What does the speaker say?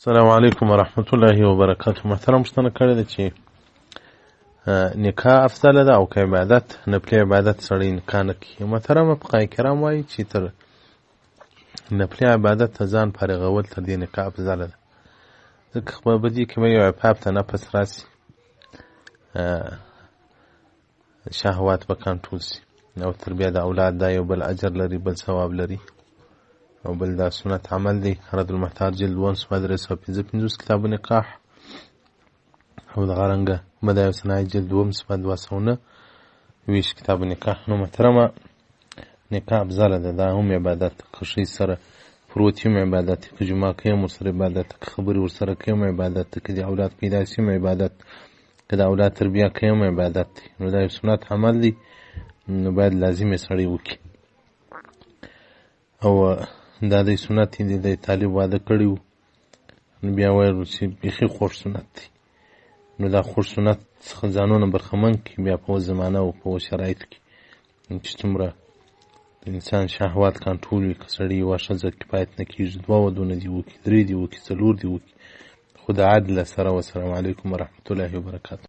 السلام علیکم ورحمت الله وبرکاته. محترم پوښتنه کړې ده چې نکاح افضل ده او که عبادت نفلي عبادت سړی نکاح نه کوي. محترمه فقهای کرام وایي چې تر نفلي عبادت ته ځان فارغول تر دې نکاح افضله ده، ځکه په دې کې به یو عفاف ته نفس راسي، شهوات به کنټرول سي او تربیه د اولاد دا یو بل اجر لري، بل ثواب لري او بل دا سنت عمل دی. رد المحتار جلد 1 صفحه 355 کتاب نکاح او دغه رنګه بدایع الصنایع جلد 2 صفحه 209 کتاب نکاح. نو محترمه نکاح افضله ده، دا هم عبادت، که ښځې سره پروت هم عبادت، که جماع کوي هم ورسره عبادت، که خبرې ورسره کوي هم عبادت، که د اولاد پیدا سي هم عبادت، که د اولاد تربیه کوي هم عبادت دی. نو دا یو سنت عمل دی، نو باید لازم یې سړی وکړي. او دا د سنت دی، د طالب واده کړی و، نو بیا ویل چې بیخي خوږ سنت دی. نو دا خوږ سنت څخه ځانونه برخمن کړي، بیا په زمانه او په شرایطو کې چې څومره د انسان شهوات کنټرول وي، که سړی یوه ښځه کفایت نه کېږي، 2 ودونه دې وکړي، 3 دې وکړي، 4 دې وکړي، خو د عدل سره. والسلام علیکم ورحمة الله وبرکاته.